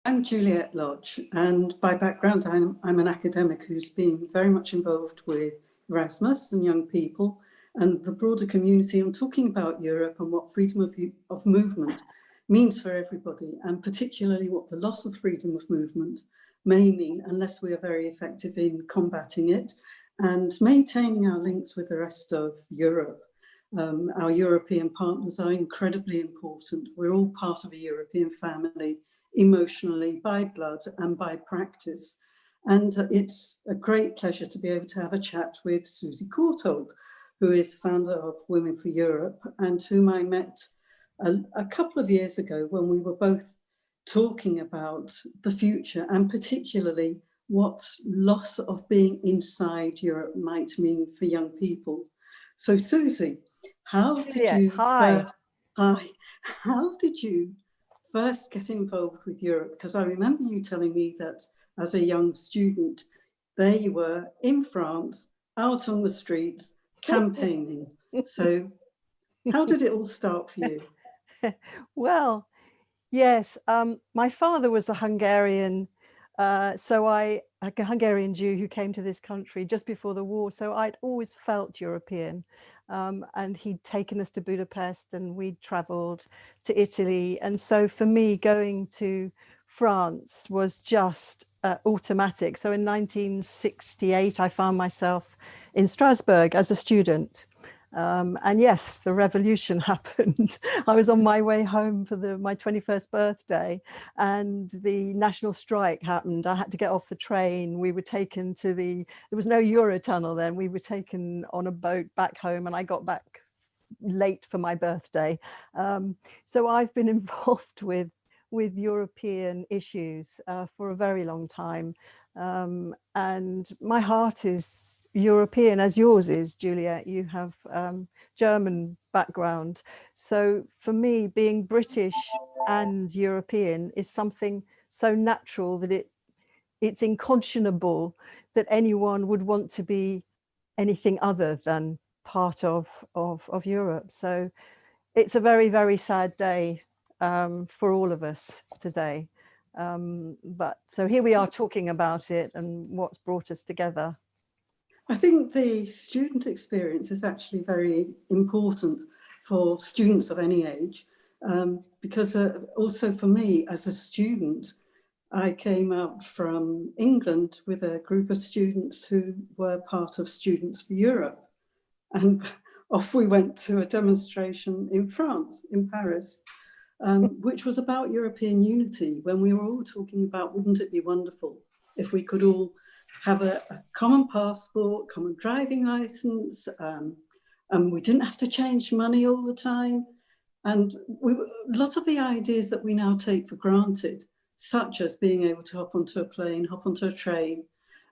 I'm Juliet Lodge, and by background, I'm an academic who's been very much involved with Erasmus and young people and the broader community. I'm talking about Europe and what freedom of movement means for everybody, and particularly what the loss of freedom of movement may mean unless we are very effective in combating it and maintaining our links with the rest of Europe. Our European partners are incredibly important. We're all part of a European family, emotionally, by blood and by practice. And it's a great pleasure to be able to have a chat with Susie Courtault, who is founder of Women for Europe and whom I met a couple of years ago when we were both talking about the future and particularly what loss of being inside Europe might mean for young people. So Susie, how did you first, hi, how did you first get involved with Europe? Because I remember you telling me that as a young student, there you were in France, out on the streets, campaigning. So how did it all start for you? Well, yes, my father was a Hungarian, a Hungarian Jew who came to this country just before the war. So I'd always felt European. And he'd taken us to Budapest and we'd traveled to Italy. And so for me, going to France was just automatic. So in 1968, I found myself in Strasbourg as a student. And yes, the revolution happened. I was on my way home for my 21st birthday and the national strike happened. I had to get off the train. We were taken to there was no Eurotunnel then. We were taken on a boat back home and I got back late for my birthday. So I've been involved with European issues for a very long time. And my heart is European, as yours is, Juliet. You have German background. So for me, being British and European is something so natural that it's inconscionable that anyone would want to be anything other than part of Europe. So it's a very, very sad day for all of us today. But so here we are talking about it and what's brought us together. I think the student experience is actually very important for students of any age, because also for me as a student, I came out from England with a group of students who were part of Students for Europe. And off we went to a demonstration in France, in Paris, which was about European unity, when we were all talking about, wouldn't it be wonderful if we could all have a common passport, common driving license, and we didn't have to change money all the time. And lots of the ideas that we now take for granted, such as being able to hop onto a plane, hop onto a train,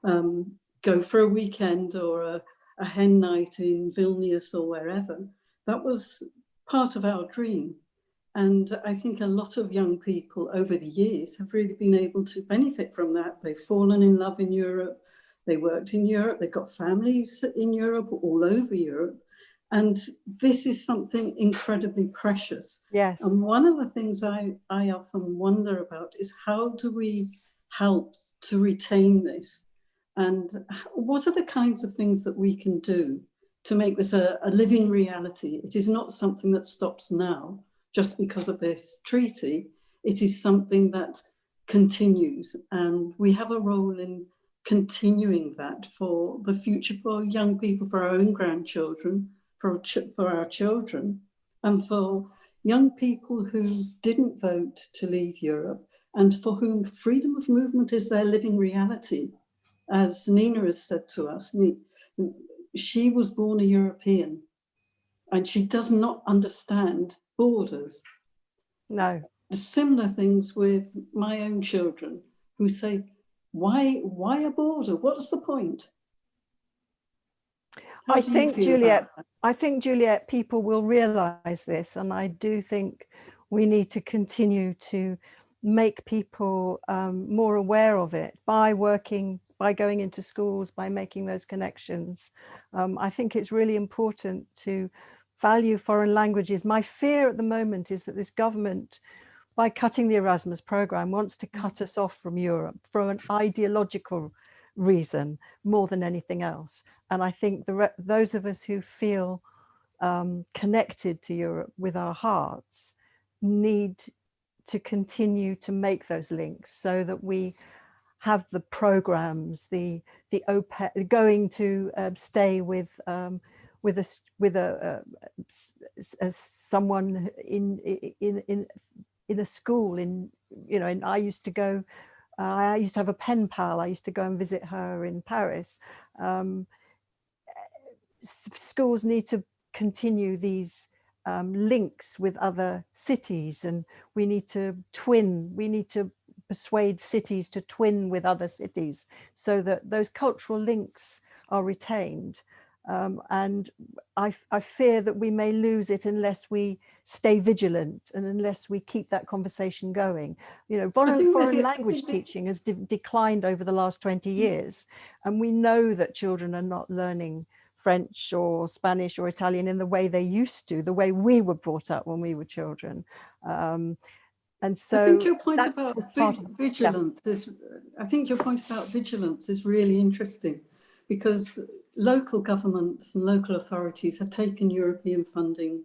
go for a weekend or a hen night in Vilnius or wherever, that was part of our dream. And I think a lot of young people over the years have really been able to benefit from that. They've fallen in love in Europe, they worked in Europe, they've got families in Europe, all over Europe. And this is something incredibly precious. Yes. And one of the things I often wonder about is how do we help to retain this? And what are the kinds of things that we can do to make this a living reality? It is not something that stops now just because of this treaty. It is something that continues, and we have a role in continuing that for the future, for young people, for our own grandchildren, for our children, and for young people who didn't vote to leave Europe and for whom freedom of movement is their living reality. As Nina has said to us, she was born a European and she does not understand borders. No. Similar things with my own children who say, why a border? What's the point? I think, Juliet, people will realize this, and I do think we need to continue to make people more aware of it by going into schools, by making those connections. I think it's really important to value foreign languages. My fear at the moment is that this government by cutting the Erasmus program, wants to cut us off from Europe for an ideological reason more than anything else. And I think those of us who feel connected to Europe with our hearts need to continue to make those links so that we have the programs, the going to stay with someone in a school, and I used to go. I used to have a pen pal. I used to go and visit her in Paris. Schools need to continue these links with other cities, and we need to persuade cities to twin with other cities so that those cultural links are retained. And I fear that we may lose it unless we stay vigilant and unless we keep that conversation going. Foreign language teaching has declined over the last 20 years. And we know that children are not learning French or Spanish or Italian in the way they used to, the way we were brought up when we were children. And so I think your point about vigilance is, I think your point about vigilance is really interesting, because local governments and local authorities have taken European funding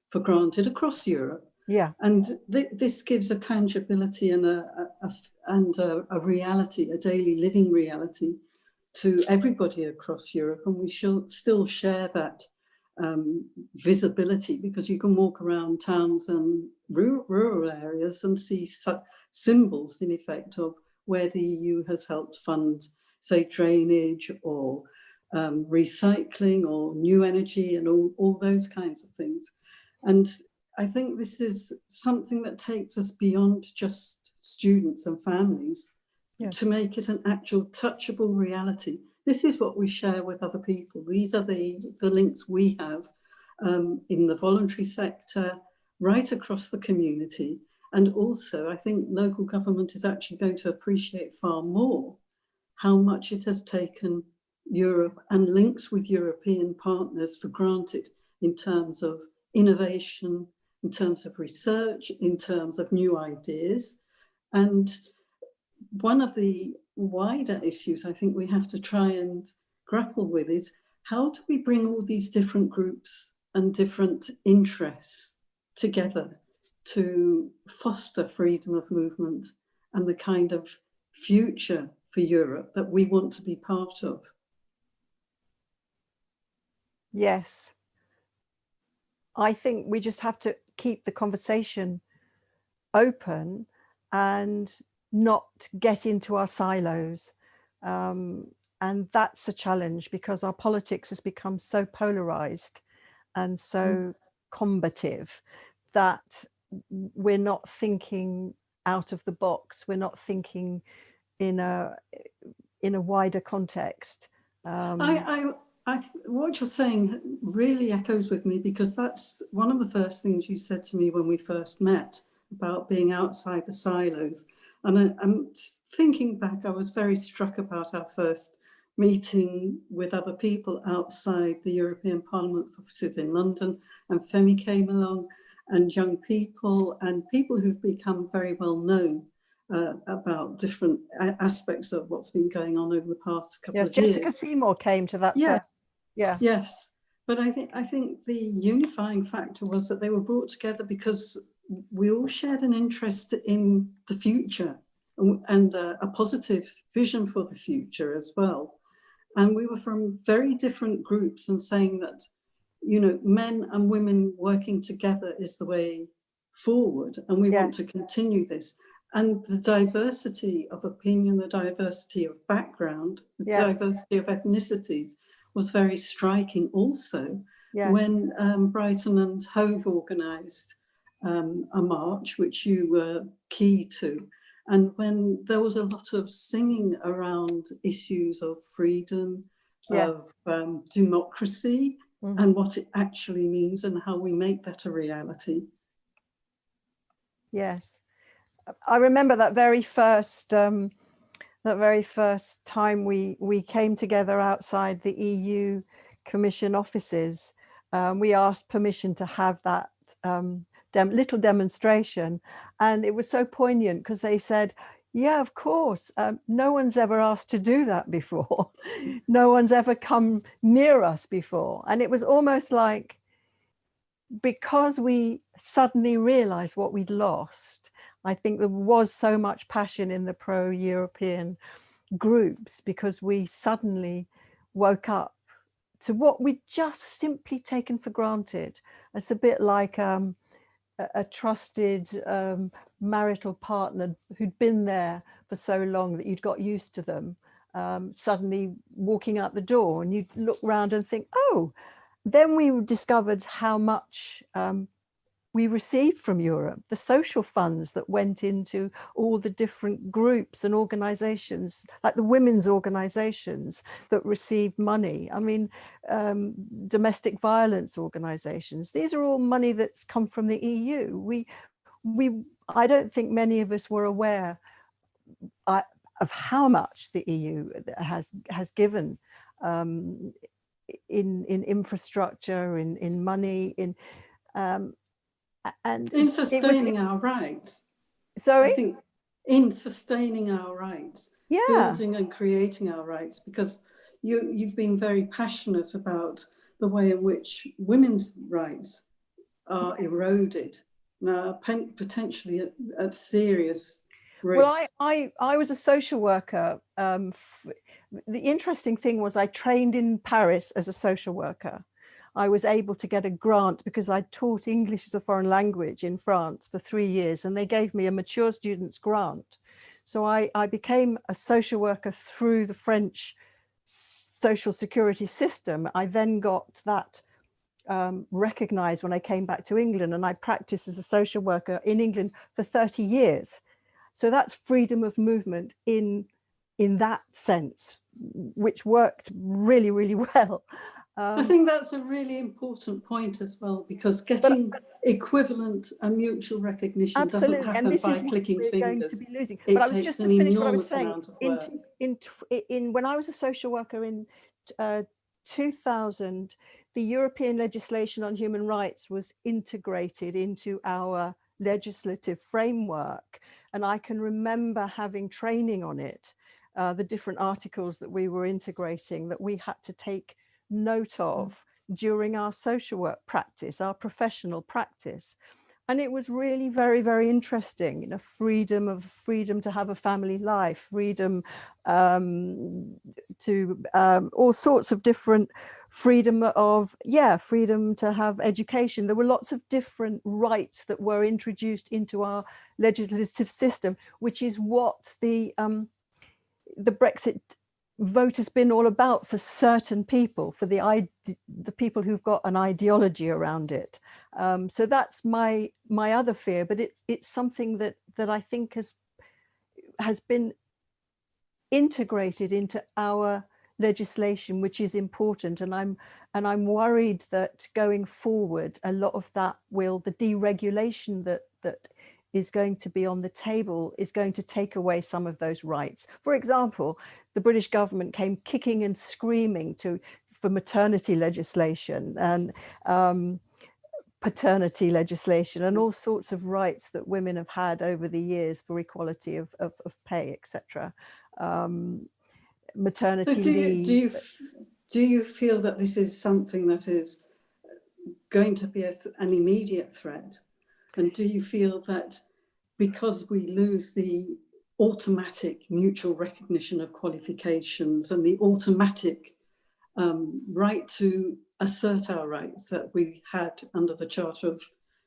for granted across Europe. Yeah. And this gives a tangibility and a reality, a daily living reality to everybody across Europe. And we should still share that visibility, because you can walk around towns and rural areas and see symbols, in effect, of where the EU has helped fund, say, drainage or recycling or new energy and all those kinds of things. And I think this is something that takes us beyond just students and families to make it an actual touchable reality. This is what we share with other people. These are the links we have in the voluntary sector, right across the community. And also, I think local government is actually going to appreciate far more how much it has taken Europe and links with European partners for granted in terms of innovation, in terms of research, in terms of new ideas. And one of the wider issues I think we have to try and grapple with is, how do we bring all these different groups and different interests together to foster freedom of movement and the kind of future for Europe that we want to be part of? Yes. I think we just have to keep the conversation open and not get into our silos. And that's a challenge, because our politics has become so polarized and so combative that we're not thinking out of the box. We're not thinking in a wider context. What you're saying really echoes with me, because that's one of the first things you said to me when we first met, about being outside the silos. And I'm thinking back, I was very struck about our first meeting with other people outside the European Parliament's offices in London, and Femi came along, and young people and people who've become very well known about different aspects of what's been going on over the past couple of years. Jessica Seymour came to that. Yes, but I think the unifying factor was that they were brought together because we all shared an interest in the future and a positive vision for the future as well. And we were from very different groups, and saying that, men and women working together is the way forward, and we want to continue this. And the diversity of opinion, the diversity of background, the diversity of ethnicities was very striking also. When Brighton and Hove organised a march, which you were key to, and when there was a lot of singing around issues of freedom, of democracy, and what it actually means and how we make that a reality. Yes. I remember that very first time we came together outside the EU Commission offices. We asked permission to have that little demonstration, and it was so poignant because they said, yeah, of course, no one's ever asked to do that before. No one's ever come near us before. And it was almost like, because we suddenly realized what we'd lost, I think there was so much passion in the pro-European groups, because we suddenly woke up to what we'd just simply taken for granted. It's a bit like a trusted marital partner who'd been there for so long that you'd got used to them, suddenly walking out the door, and you'd look around and think, oh, then we discovered how much we received from Europe, the social funds that went into all the different groups and organizations, like the women's organizations that received money. I mean, domestic violence organizations. These are all money that's come from the EU. I don't think many of us were aware of how much the EU has given in infrastructure, in money, and in sustaining our rights. Sorry? I think in sustaining our rights, Yeah. building and creating our rights, because you've been very passionate about the way in which women's rights are eroded, now potentially at serious risk. Well, I was a social worker. The interesting thing was I trained in Paris as a social worker. I was able to get a grant because I taught English as a foreign language in France for 3 years, and they gave me a mature students grant. So I became a social worker through the French social security system. I then got that recognized when I came back to England, and I practiced as a social worker in England for 30 years. So that's freedom of movement in that sense, which worked really, really well. I think that's a really important point as well, because getting equivalent and mutual recognition doesn't happen by clicking fingers. Going to be losing. It But I was takes just an to finish what I was enormous saying. amount of work. When I was a social worker in 2000, the European legislation on human rights was integrated into our legislative framework. And I can remember having training on it, the different articles that we were integrating, that we had to take note of during our social work practice, our professional practice. And it was really very, very interesting, you know, freedom to have a family life, freedom to all sorts of different freedom to have education. There were lots of different rights that were introduced into our legislative system, which is what the Brexit vote has been all about for certain people, for the people who've got an ideology around it. So that's my other fear, but it's something that I think has been integrated into our legislation, which is important. And I'm worried that going forward, a lot of that the deregulation that is going to be on the table is going to take away some of those rights. For example, the British government came kicking and screaming for maternity legislation and paternity legislation and all sorts of rights that women have had over the years for equality of pay, etc. Maternity leave. Do you feel that this is something that is going to be an immediate threat? And do you feel that because we lose the automatic mutual recognition of qualifications and the automatic right to assert our rights that we had under the Charter of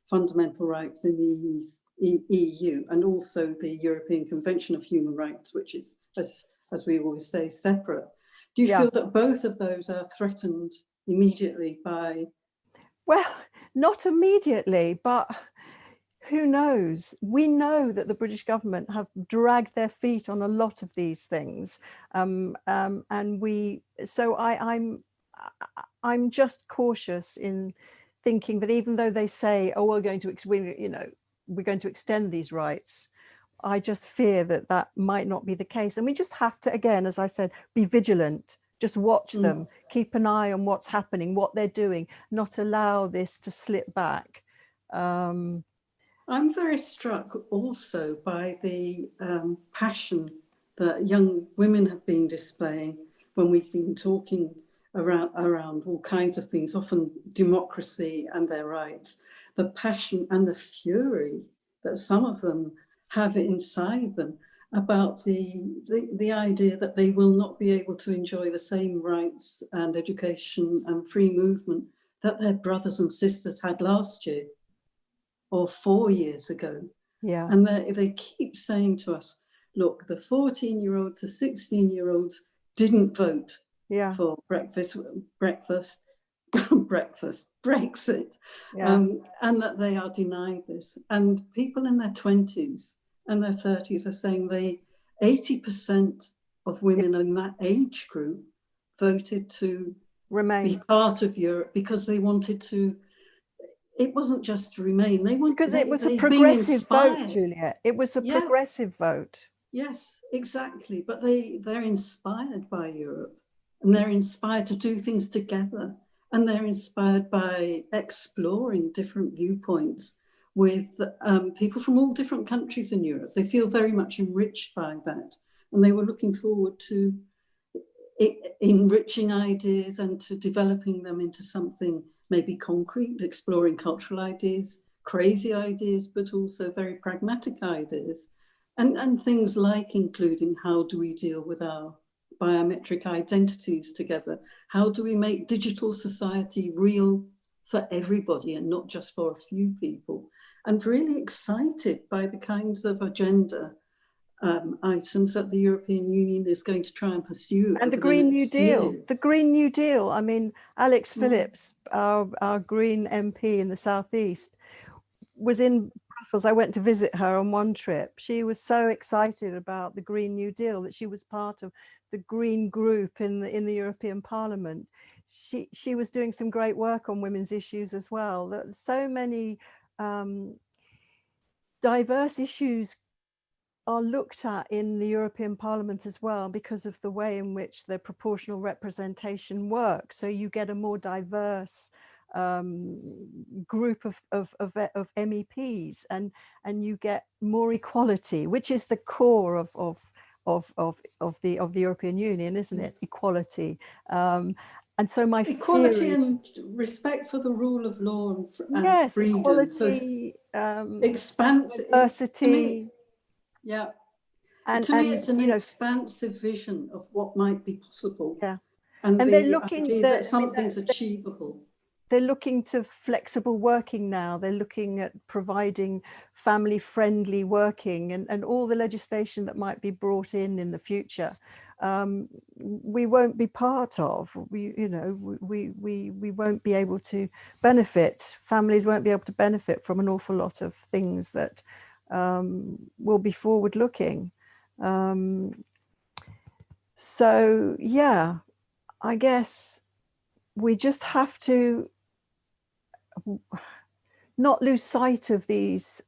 Fundamental Rights in the EU and also the European Convention of Human Rights, which is, as we always say, separate. Do you feel that both of those are threatened immediately by? Well, not immediately, but who knows? We know that the British government have dragged their feet on a lot of these things, and I'm just cautious in thinking that even though they say, "Oh, we're going to extend these rights," I just fear that might not be the case, and we just have to, again, as I said, be vigilant. Just watch them, keep an eye on what's happening, what they're doing, not allow this to slip back. I'm very struck also by the passion that young women have been displaying when we've been talking around all kinds of things, often democracy and their rights, the passion and the fury that some of them have inside them about the idea that they will not be able to enjoy the same rights and education and free movement that their brothers and sisters had last year or 4 years ago. Yeah. And they keep saying to us, look, the 14-year-olds, the 16-year-olds didn't vote for Brexit, and that they are denied this. And people in their 20s and their 30s are saying 80% of women in that age group voted to be part of Europe because they wanted to. It wasn't just to remain. They wanted, because it was a progressive vote, Juliet. It was a progressive vote. Yes, exactly. But they're inspired by Europe, and they're inspired to do things together, and they're inspired by exploring different viewpoints with people from all different countries in Europe. They feel very much enriched by that, and they were looking forward to enriching ideas and to developing them into something maybe concrete, exploring cultural ideas, crazy ideas, but also very pragmatic ideas. And things like including how do we deal with our biometric identities together? How do we make digital society real for everybody and not just for a few people? And really excited by the kinds of agenda items that the European Union is going to try and pursue. And the Green New Deal. The Green New Deal. I mean, Alex Phillips, our Green MP in the Southeast, was in Brussels. I went to visit her on one trip. She was so excited about the Green New Deal that she was part of the Green Group in the European Parliament. She was doing some great work on women's issues as well. There's so many diverse issues are looked at in the European Parliament as well because of the way in which the proportional representation works. So you get a more diverse group of MEPs, and you get more equality, which is the core of the European Union, isn't it? Equality. And so my equality theory, and respect for the rule of law and yes, freedom. equality, So expansive diversity. Yeah. And to me, it's an expansive vision of what might be possible. Yeah. And they're looking that something's achievable. They're looking to flexible working now. They're looking at providing family-friendly working and all the legislation that might be brought in the future. We won't be part of. We won't be able to benefit. Families won't be able to benefit from an awful lot of things that will be forward-looking. So yeah, I guess we just have to not lose sight of these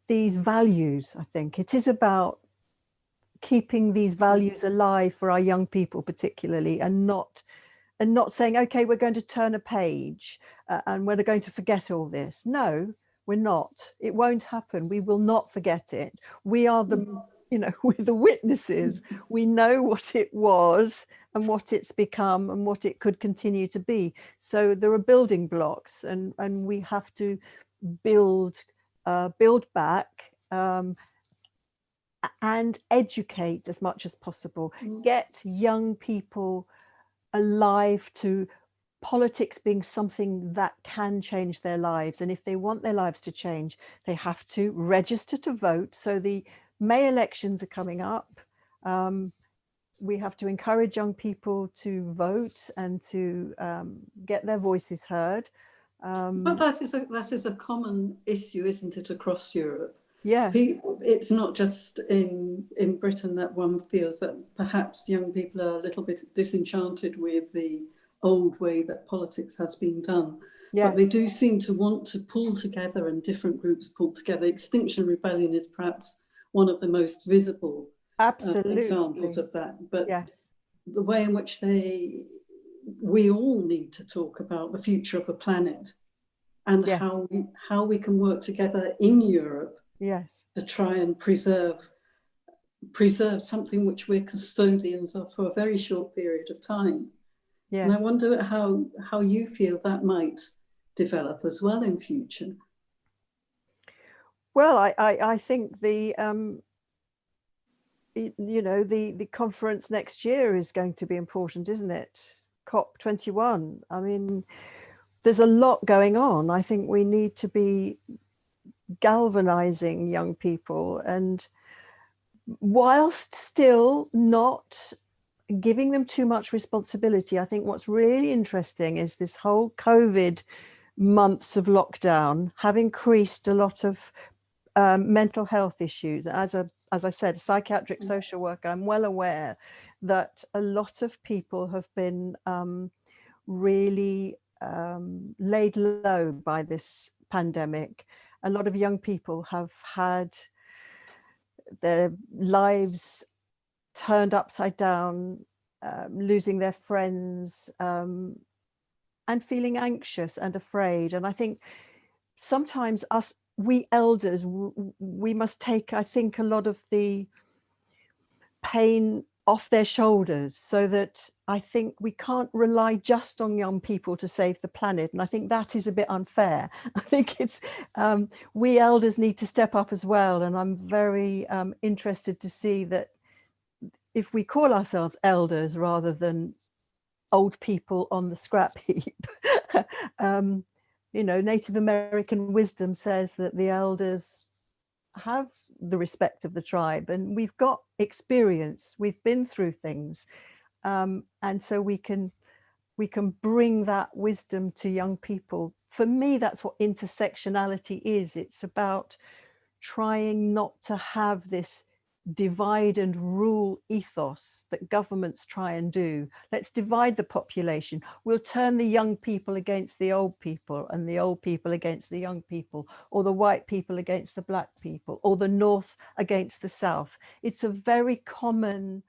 values. I think it is about keeping these values alive for our young people particularly, and not saying, okay, we're going to turn a page and we're going to forget all this. No, we're not. It won't happen. We will not forget it. We are we're the witnesses. We know what it was and what it's become and what it could continue to be. So there are building blocks, and we have to build back and educate as much as possible. Get young people alive to politics being something that can change their lives. And if they want their lives to change, they have to register to vote. So the May elections are coming up. We have to encourage young people to vote and to get their voices heard. But that is a common issue, isn't it, across Europe? Yeah. It's not just in Britain that one feels that perhaps young people are a little bit disenchanted with the old way that politics has been done. Yes. But they do seem to want to pull together, and different groups pull together. Extinction Rebellion is perhaps one of the most visible examples of that. But yes, the way in which we all need to talk about the future of the planet and Yes. how we can work together in Europe Yes. to try and preserve something which we're custodians of for a very short period of time. Yes. And I wonder how you feel that might develop as well in future. Well, I think the you know, the conference next year is going to be important, isn't it? COP21. I mean, there's a lot going on. I think we need to be galvanizing young people, and whilst still not giving them too much responsibility. I think what's really interesting is this whole COVID months of lockdown have increased a lot of mental health issues. As I said, a psychiatric social worker, I'm well aware that a lot of people have been really laid low by this pandemic. A lot of young people have had their lives turned upside down, losing their friends, and feeling anxious and afraid. And I think sometimes we elders, we must take, I think, a lot of the pain off their shoulders, so that I think we can't rely just on young people to save the planet. And I think that is a bit unfair. I think it's we elders need to step up as well. And I'm very interested to see that if we call ourselves elders rather than old people on the scrap heap, you know, Native American wisdom says that the elders have the respect of the tribe, and we've got experience, we've been through things, and so we can bring that wisdom to young people. For me, that's what intersectionality is. It's about trying not to have this divide and rule ethos that governments try and do. Let's divide the population. We'll turn the young people against the old people, and the old people against the young people, or the white people against the black people, or the North against the South. It's a very common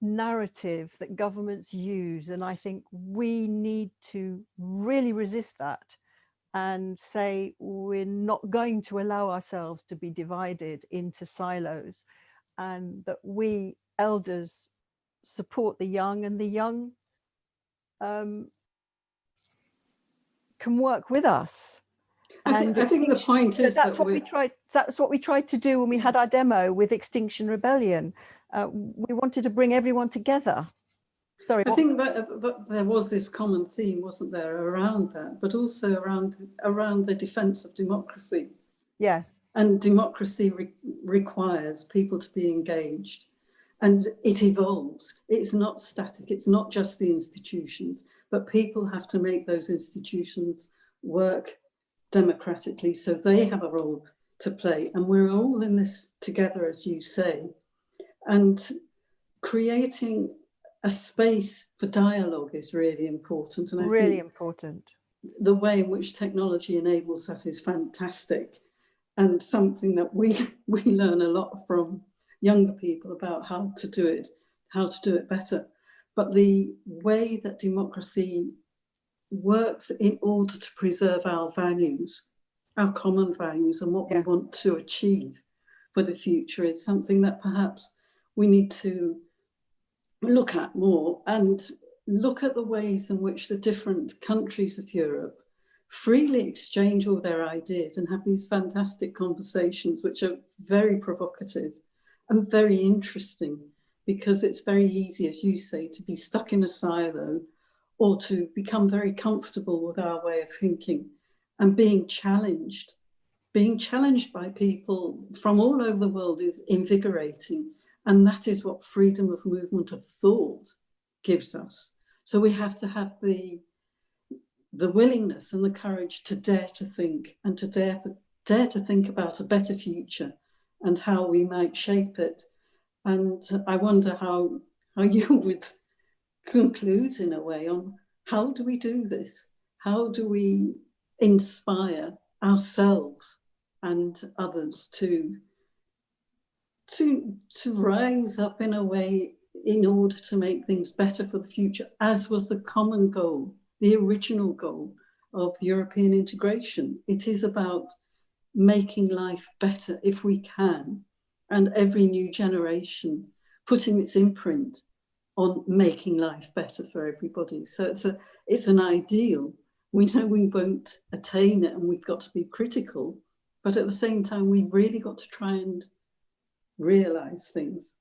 narrative that governments use, and I think we need to really resist that and say we're not going to allow ourselves to be divided into silos, and that we elders support the young, and the young can work with us. I think the point is that's what we tried. That's what we tried to do when we had our demo with Extinction Rebellion. We wanted to bring everyone together. Sorry. I think that there was this common theme, wasn't there, around that, but also around the defence of democracy. Yes. And democracy requires people to be engaged, and it evolves. It's not static. It's not just the institutions, but people have to make those institutions work democratically, so they have a role to play. And we're all in this together, as you say, and creating a space for dialogue is really important. And I really think important. The way in which technology enables that is fantastic, and something that we learn a lot from younger people about how to do it better. But the way that democracy works in order to preserve our values, our common values, and what we want to achieve for the future is something that perhaps we need to look at more, and look at the ways in which the different countries of Europe freely exchange all their ideas and have these fantastic conversations, which are very provocative and very interesting, because it's very easy, as you say, to be stuck in a silo or to become very comfortable with our way of thinking. And being challenged by people from all over the world is invigorating. And that is what freedom of movement of thought gives us. So we have to have the willingness and the courage to dare to think, and to dare to think about a better future and how we might shape it. And I wonder how you would conclude, in a way, on how do we do this? How do we inspire ourselves and others to rise up in a way in order to make things better for the future, as was the common goal, the original goal of European integration. It is about making life better if we can, and every new generation putting its imprint on making life better for everybody. So it's an ideal. We know we won't attain it and we've got to be critical, but at the same time, we've really got to try and realise things.